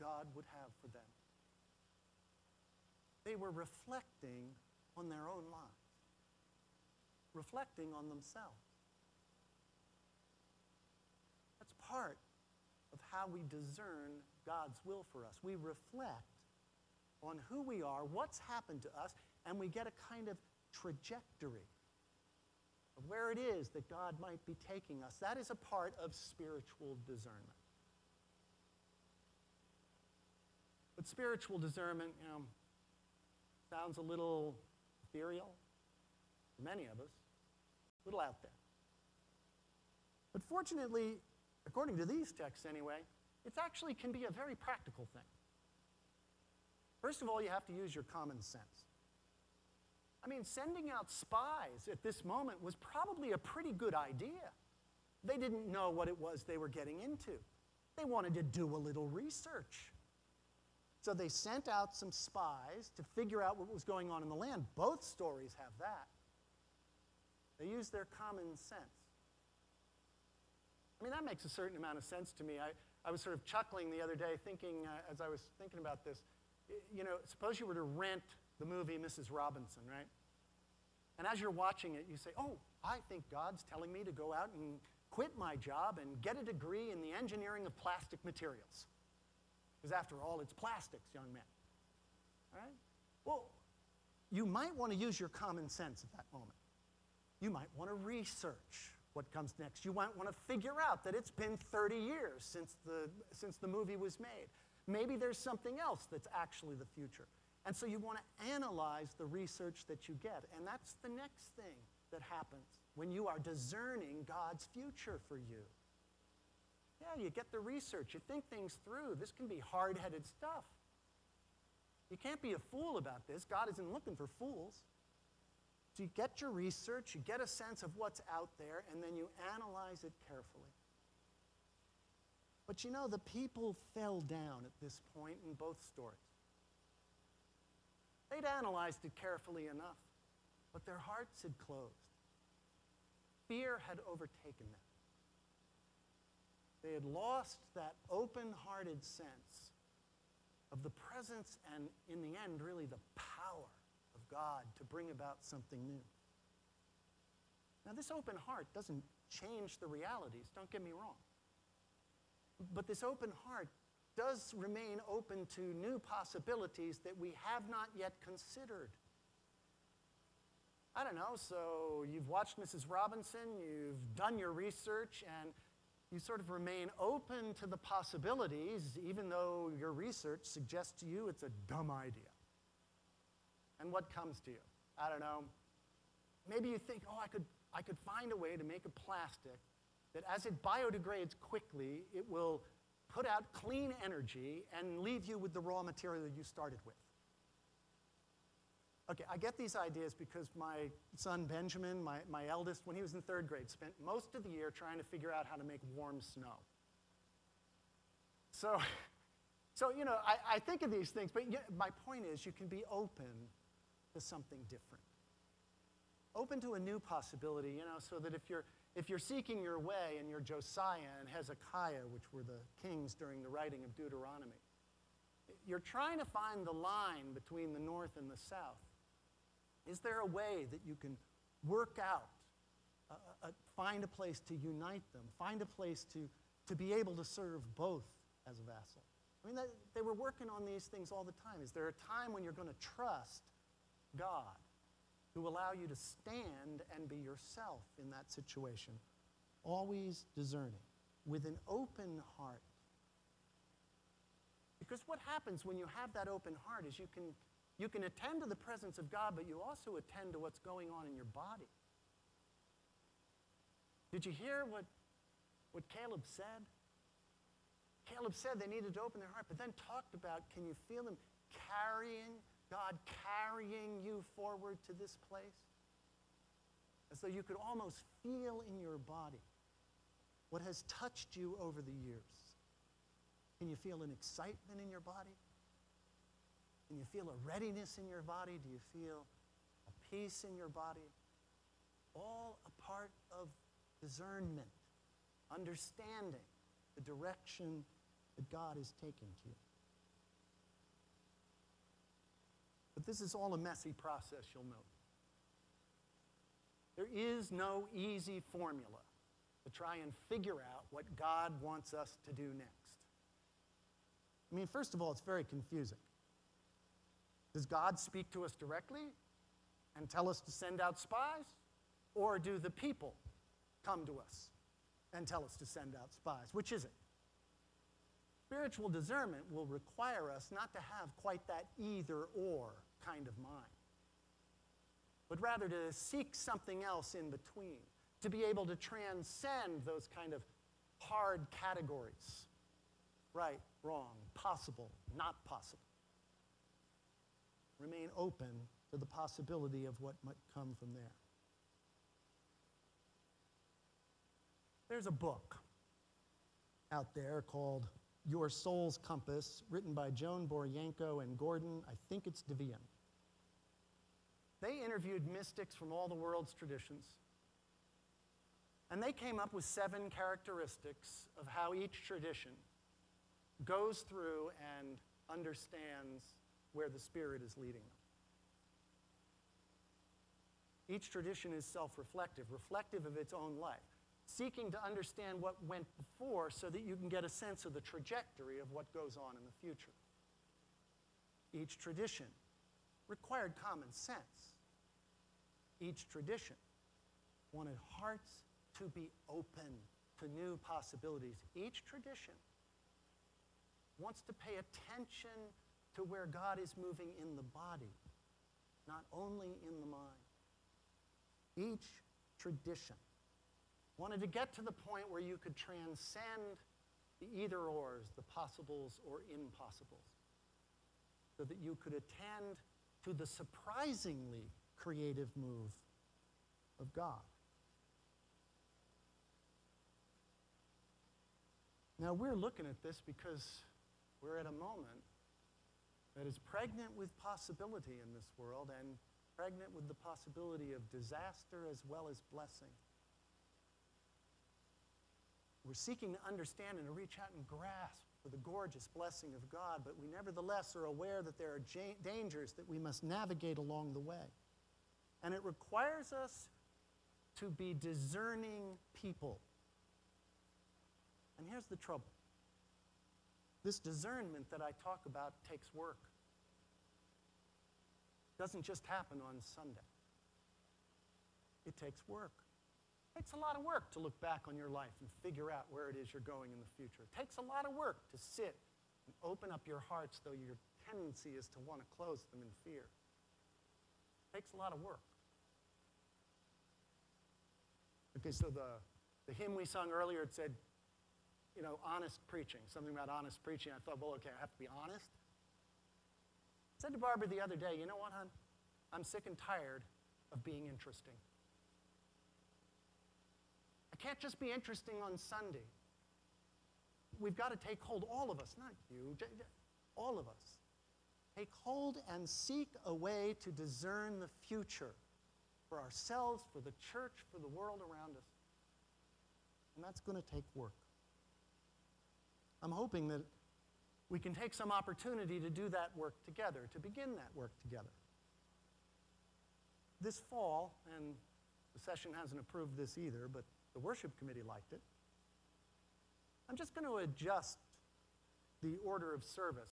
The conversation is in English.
God would have for them. They were reflecting on their own lives, reflecting on themselves. That's part of how we discern God's will for us. We reflect on who we are, what's happened to us, and we get a kind of trajectory of where it is that God might be taking us. That is a part of spiritual discernment. But spiritual discernment, sounds a little ethereal for many of us, a little out there. But fortunately, according to these texts anyway, it actually can be a very practical thing. First of all, you have to use your common sense. I mean, sending out spies at this moment was probably a pretty good idea. They didn't know what it was they were getting into. They wanted to do a little research. So they sent out some spies to figure out what was going on in the land. Both stories have that. They used their common sense. I mean, that makes a certain amount of sense to me. I was sort of chuckling the other day thinking, as I was thinking about this, suppose you were to rent the movie Mrs. Robinson, right? And as you're watching it, you say, oh, I think God's telling me to go out and quit my job and get a degree in the engineering of plastic materials. Because after all, it's plastics, young men. All right? Well, you might want to use your common sense at that moment. You might want to research what comes next. You might want to figure out that it's been 30 years since the movie was made. Maybe there's something else that's actually the future. And so you want to analyze the research that you get. And that's the next thing that happens when you are discerning God's future for you. Yeah, you get the research. You think things through. This can be hard-headed stuff. You can't be a fool about this. God isn't looking for fools. So you get your research, you get a sense of what's out there, and then you analyze it carefully. But the people fell down at this point in both stories. They'd analyzed it carefully enough, but their hearts had closed. Fear had overtaken them. They had lost that open-hearted sense of the presence and, in the end, really the power of God to bring about something new. Now, this open heart doesn't change the realities, don't get me wrong. But this open heart does remain open to new possibilities that we have not yet considered. I don't know, so you've watched Mrs. Robinson, you've done your research, and you sort of remain open to the possibilities, even though your research suggests to you it's a dumb idea. And what comes to you? I don't know. Maybe you think, oh, I could find a way to make a plastic that as it biodegrades quickly, it will put out clean energy and leave you with the raw material you started with. Okay, I get these ideas because my son Benjamin, my eldest, when he was in 3rd grade, spent most of the year trying to figure out how to make warm snow. So I think of these things, but my point is you can be open to something different. Open to a new possibility, so that if you're seeking your way and you're Josiah and Hezekiah, which were the kings during the writing of Deuteronomy, you're trying to find the line between the north and the south. Is there a way that you can work out, find a place to unite them, find a place to be able to serve both as a vassal? I mean, they were working on these things all the time. Is there a time when you're going to trust God to allow you to stand and be yourself in that situation? Always discerning, with an open heart. Because what happens when you have that open heart is you can attend to the presence of God, but you also attend to what's going on in your body. Did you hear what Caleb said? Caleb said they needed to open their heart, but then talked about, can you feel him God carrying you forward to this place? As though you could almost feel in your body what has touched you over the years. Can you feel an excitement in your body? Can you feel a readiness in your body? Do you feel a peace in your body? All a part of discernment, understanding the direction that God is taking to you. But this is all a messy process, you'll note. There is no easy formula to try and figure out what God wants us to do next. I mean, first of all, it's very confusing. Does God speak to us directly and tell us to send out spies? Or do the people come to us and tell us to send out spies? Which is it? Spiritual discernment will require us not to have quite that either-or kind of mind, but rather to seek something else in between, to be able to transcend those kind of hard categories. Right, wrong, possible, not possible. Remain open to the possibility of what might come from there. There's a book out there called Your Soul's Compass, written by Joan Boryenko and Gordon, I think it's Devian. They interviewed mystics from all the world's traditions, and they came up with 7 characteristics of how each tradition goes through and understands where the Spirit is leading them. Each tradition is self-reflective, reflective of its own life, seeking to understand what went before so that you can get a sense of the trajectory of what goes on in the future. Each tradition required common sense. Each tradition wanted hearts to be open to new possibilities. Each tradition wants to pay attention to where God is moving in the body, not only in the mind. Each tradition wanted to get to the point where you could transcend the either-ors, the possibles or impossibles, so that you could attend to the surprisingly creative move of God. Now, we're looking at this because we're at a moment that is pregnant with possibility in this world and pregnant with the possibility of disaster as well as blessing. We're seeking to understand and to reach out and grasp for the gorgeous blessing of God, but we nevertheless are aware that there are dangers that we must navigate along the way. And it requires us to be discerning people. And here's the trouble. This discernment that I talk about takes work. It doesn't just happen on Sunday. It takes work. It takes a lot of work to look back on your life and figure out where it is you're going in the future. It takes a lot of work to sit and open up your hearts, though your tendency is to want to close them in fear. It takes a lot of work. Okay, so the hymn we sung earlier, it said, you know, honest preaching, something about honest preaching. I thought, well, okay, I have to be honest. I said to Barbara the other day, you know what, hon? I'm sick and tired of being interesting. I can't just be interesting on Sunday. We've got to take hold, all of us, not you, all of us. Take hold and seek a way to discern the future for ourselves, for the church, for the world around us. And that's going to take work. I'm hoping that we can take some opportunity to do that work together, to begin that work together. This fall, and the session hasn't approved this either, but the worship committee liked it, I'm just going to adjust the order of service